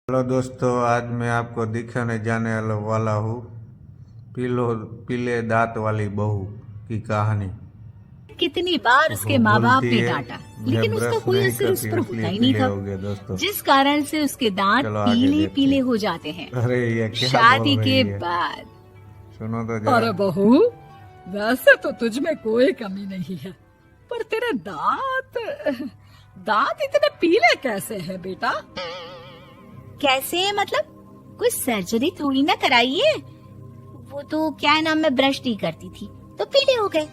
Hello दोस्तों, आज मैं आपको दिखाने जाने वाला हूँ पीले दांत वाली बहू की कहानी। कितनी बार वो उसके माँ बाप बोलती ने है, डांटा, मैं लेकिन उसका ब्रश कोई नहीं असर उस करती पर होता इसलिए ही नहीं पीले था, हो गए। दोस्तों जिस कारण से उसके दांत चलो आगे पीले देखते पीले हैं। हो जाते हैं। अरे ये क्या शादी बोल के रही है, बाद सुनो तो जरा। अरे बहू, वैसे तो तुझ में कोई कमी नहीं है, पर तेरे दांत दांत इतने पीले कैसे हैं बेटा? कैसे मतलब? कोई सर्जरी थोड़ी ना कराई है। वो तो क्या है ना, मैं ब्रश नहीं करती थी तो पीले हो गए।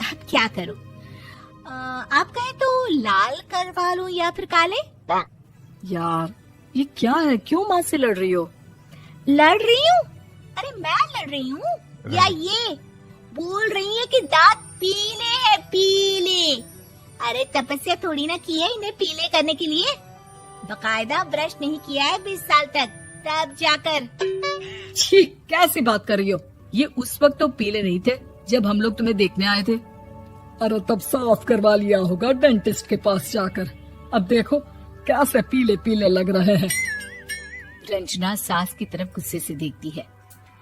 अब क्या करूं? आप कहें तो लाल करवा लूं या फिर काले? यार ये क्या है, क्यों माँ से लड़ रही हो? लड़ रही हूँ? अरे मैं लड़ रही हूँ या ये बोल रही है कि दांत पीले हैं, पीले। अरे तपस्या थोड़ी ना की है इन्हें पीले करने के लिए। बकायदा ब्रश नहीं किया है 20 साल तक, तब जाकर। छी, कैसी बात कर रही हो? ये उस वक्त तो पीले नहीं थे जब हम लोग तुम्हें देखने आए थे। अरे तब साफ करवा लिया होगा डेंटिस्ट के पास जाकर। अब देखो कैसे पीले पीले लग रहे हैं। रंजना सास की तरफ गुस्से से देखती है।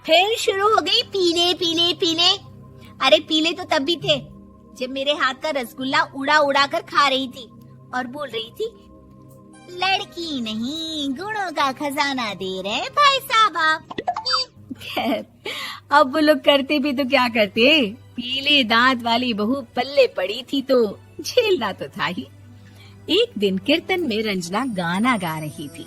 फिर शुरू हो गई पीले पीले पीले। अरे पीले तो तब भी थे जब मेरे हाथ का रसगुल्ला उड़ा उड़ा कर खा रही थी और बोल रही थी, लड़की नहीं गुणों का खजाना दे रहे भाई साहब आप। खैर, अब वो लोग करते भी तो क्या करते, पीले दांत वाली बहू पल्ले पड़ी थी तो झेलना तो था ही। एक दिन कीर्तन में रंजना गाना गा रही थी।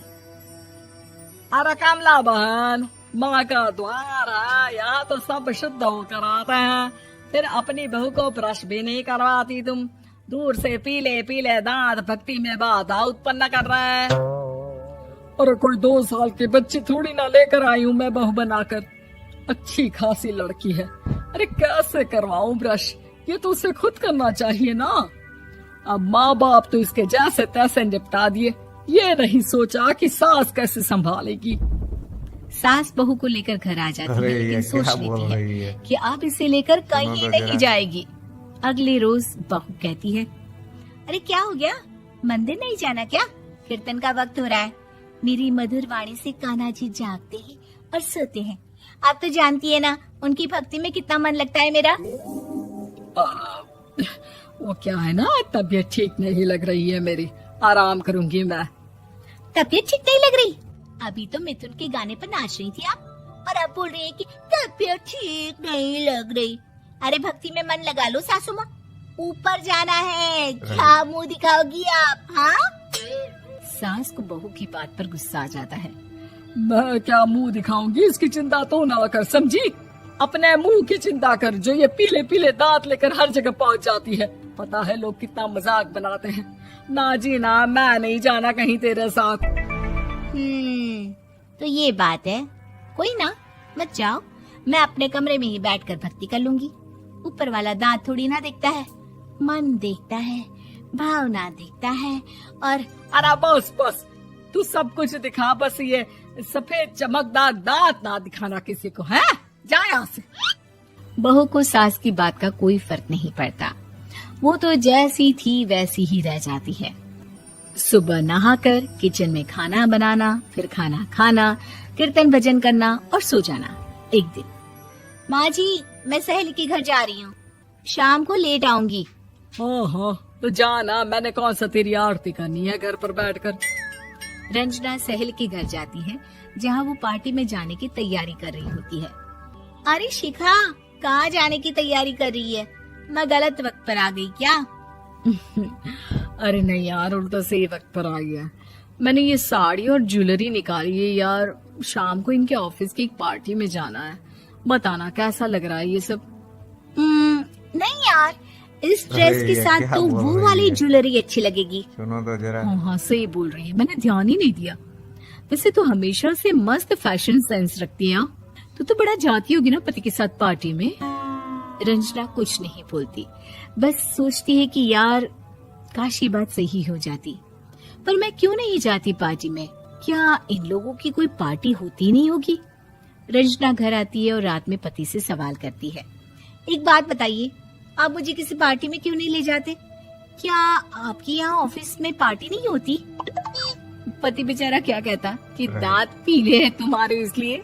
अरे कमला बहन, माँ का द्वार है, यहाँ तो सब शुद्ध होकर आते हैं, फिर अपनी बहू को ब्रश भी नहीं करवाती तुम। दूर से पीले पीले दांत भक्ति में बाधा उत्पन्न कर रहे हैं। अरे कोई 2 साल के बच्ची थोड़ी ना लेकर आई हूँ मैं बहू बनाकर। अच्छी खासी लड़की है, अरे कैसे करवाऊं ब्रश? ये तो उसे खुद करना चाहिए ना। अब माँ बाप तो इसके जैसे तैसे निपटा दिए, ये नहीं सोचा कि सास कैसे संभालेगी। सास बहू को लेकर घर आ जाती अरे है, लेकिन ये सोच क्या बोल लेती रही है है। कि अब इसे लेकर कहीं तो नहीं जरा। जाएगी। अगले रोज बहू कहती है, अरे क्या हो गया, मंदिर नहीं जाना क्या? कीर्तन का वक्त हो रहा है। मेरी मधुर वाणी से कान्हा जी जागते हैं और सोते हैं। आप तो जानती है ना उनकी भक्ति में कितना मन लगता है मेरा। वो क्या है ना, तबीयत ठीक नहीं लग रही है मेरी, आराम करूंगी मैं। तबीयत ठीक नहीं लग रही? अभी तो मिथुन के गाने पर नाच रही थी आप, और अब बोल रही है कि तबीयत ठीक नहीं लग रही। अरे भक्ति में मन लगा लो सासू माँ, ऊपर जाना है, क्या मुंह दिखाओगी आप? हाँ? सास को बहू की बात पर गुस्सा आ जाता है। मैं क्या मुंह दिखाऊंगी, इसकी चिंता तो ना कर, समझी? अपने मुंह की चिंता कर, जो ये पीले पीले दांत लेकर हर जगह पहुंच जाती है। पता है लोग कितना मजाक बनाते हैं। ना जी ना, मैं नहीं जाना कहीं तेरे साथ। तो ये बात है। कोई ना, मत जाओ, मैं अपने कमरे में ही बैठकर भक्ति कर लूंगी। ऊपर वाला दांत थोड़ी ना देखता है, मन देखता है, भावना देखता है। और अरे बस बस, तू सब कुछ दिखा, बस ये सफेद चमकदार दांत ना दिखाना किसी को, है? जा यहाँ से। बहू को सास की बात का कोई फर्क नहीं पड़ता, वो तो जैसी थी वैसी ही रह जाती है। सुबह नहाकर किचन में खाना बनाना, फिर खाना खाना, कीर्तन भजन करना और सो जाना। एक दिन, माँ जी मैं सहेली के घर जा रही हूँ, शाम को लेट आऊंगी। हाँ हाँ, तो जाना, मैंने कौन सा तेरी आरती करनी है घर पर बैठकर। रंजना सहेली के घर जाती है, जहाँ वो पार्टी में जाने की तैयारी कर रही होती है। अरे शिखा, कहाँ जाने की तैयारी कर रही है? मैं गलत वक्त पर आ गई क्या? अरे नहीं यार, उल्टा सही वक्त पर आ गया। मैंने ये साड़ी और ज्वेलरी निकाली है यार, शाम को इनके ऑफिस की एक पार्टी में जाना है। बताना कैसा लग रहा है ये सब? नहीं यार, इस ड्रेस अरे के ये साथ क्या तो बोल वो रही वाली है। ज्वेलरी अच्छी लगेगी। सुनो तो जरा। हाँ सही बोल रही है, मैंने ध्यान ही नहीं दिया। वैसे तो हमेशा से मस्त फैशन सेंस रखती है। तो बड़ा जाती होगी ना पति के साथ पार्टी में। रंजना कुछ नहीं बोलती, बस सोचती है कि यार काश ये बात सही हो जाती, पर मैं क्यों नहीं जाती पार्टी में? क्या इन लोगों की कोई पार्टी होती नहीं होगी? रंजना घर आती है और रात में पति से सवाल करती है, एक बात बताइए, आप मुझे किसी पार्टी में क्यों नहीं ले जाते? क्या आपके यहाँ ऑफिस में पार्टी नहीं होती? पति बेचारा क्या कहता कि Right. दांत पीले हैं तुम्हारे इसलिए।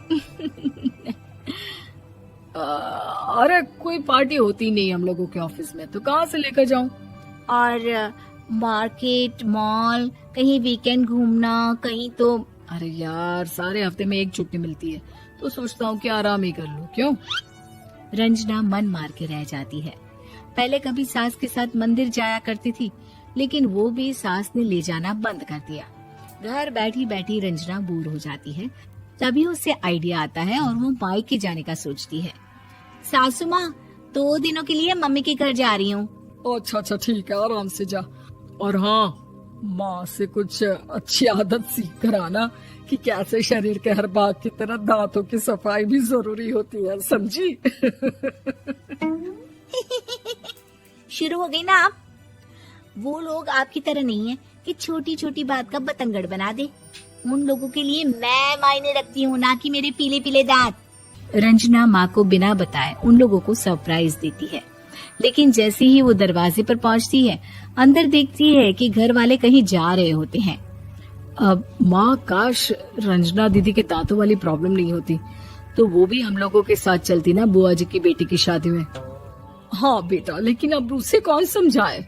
अरे कोई पार्टी होती नहीं हम लोगों के ऑफिस में, तो कहाँ से लेकर जाऊं? और मार्केट, मॉल, कहीं वीकेंड घूमना, कहीं तो अरे यार सारे हफ्ते में एक छुट्टी मिलती है, तो सोचता हूँ कि आराम ही कर लूं। क्यों? रंजना मन मार के रह जाती है। पहले कभी सास के साथ मंदिर जाया करती थी, लेकिन वो भी सास ने ले जाना बंद कर दिया। घर बैठी बैठी रंजना बोर हो जाती है। तभी उसे आइडिया आता है और वो मायके जाने का सोचती है। सासू माँ, 2 दिनों के लिए मम्मी के घर जा रही हूँ। अच्छा अच्छा ठीक है, आराम से जा। और हाँ, माँ से कुछ अच्छी आदत सीख कर आना कि कैसे शरीर के हर भाग की तरह दांतों की सफाई भी जरूरी होती है, समझी? शुरू हो गई ना आप। वो लोग आपकी तरह नहीं है कि छोटी छोटी बात का बतंगड़ बना दे। उन लोगों के लिए मैं मायने रखती हूँ, ना कि मेरे पीले पीले दांत। रंजना माँ को बिना बताए उन लोगों को सरप्राइज देती है, लेकिन जैसे ही वो दरवाजे पर पहुँचती है, अंदर देखती है कि घर वाले कहीं जा रहे होते हैं। अब माँ, काश रंजना दीदी के दांतों वाली प्रॉब्लम नहीं होती, तो वो भी हम लोगों के साथ चलती ना बुआ जी की बेटी की शादी में। हाँ बेटा, लेकिन अब उसे कौन समझाए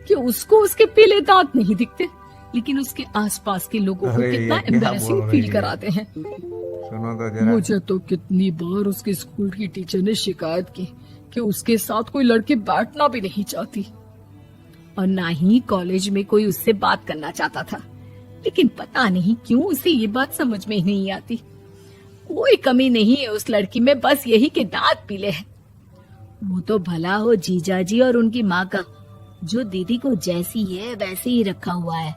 कि उसको उसके पीले दांत नहीं दिखते, लेकिन उसके आसपास के लोगों को अरे, कितना ये क्या एम्बैरेसिंग बोल रही फील है? कराते हैं। सुनो तो जरा। मुझे तो कितनी बार उसके स्कूल की टीचर ने शिकायत की कि उसके साथ कोई लड़की बैठना भी नहीं चाहती, और ना ही कॉलेज में कोई उससे बात करना चाहता था। लेकिन पता नहीं क्यों उसे ये बात समझ में ही नहीं आती। कोई कमी नहीं है उस लड़की में, बस यही कि दांत पीले हैं। वो तो भला हो जीजा जी और उनकी माँ का, जो दीदी को जैसी है वैसे ही रखा हुआ है।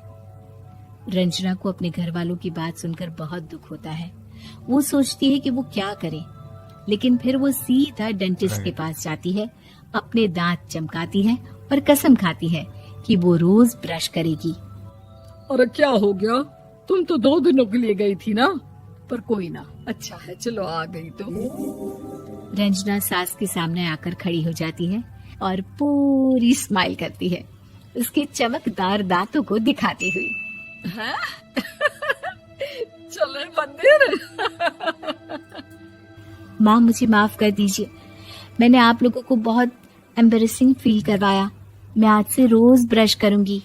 रंजना को अपने घर वालों की बात सुनकर बहुत दुख होता है। वो सोचती है कि वो क्या करे, लेकिन फिर वो सीधा डेंटिस्ट के पास जाती है, अपने दांत चमकाती है और कसम खाती है कि वो रोज ब्रश करेगी। अरे क्या हो गया? तुम तो 2 दिनों के लिए गई थी ना, पर कोई ना, अच्छा है, चलो आ गई तो। रंजना सास के सामने आकर खड़ी हो जाती है और पूरी स्माइल करती है, उसके चमकदार दांतों को दिखाती हुई। हैं? चले मंदिर। माँ, मुझे माफ कर दीजिए, मैंने आप लोगों को बहुत एम्बैरेसिंग फील करवाया। मैं आज से रोज ब्रश करूंगी।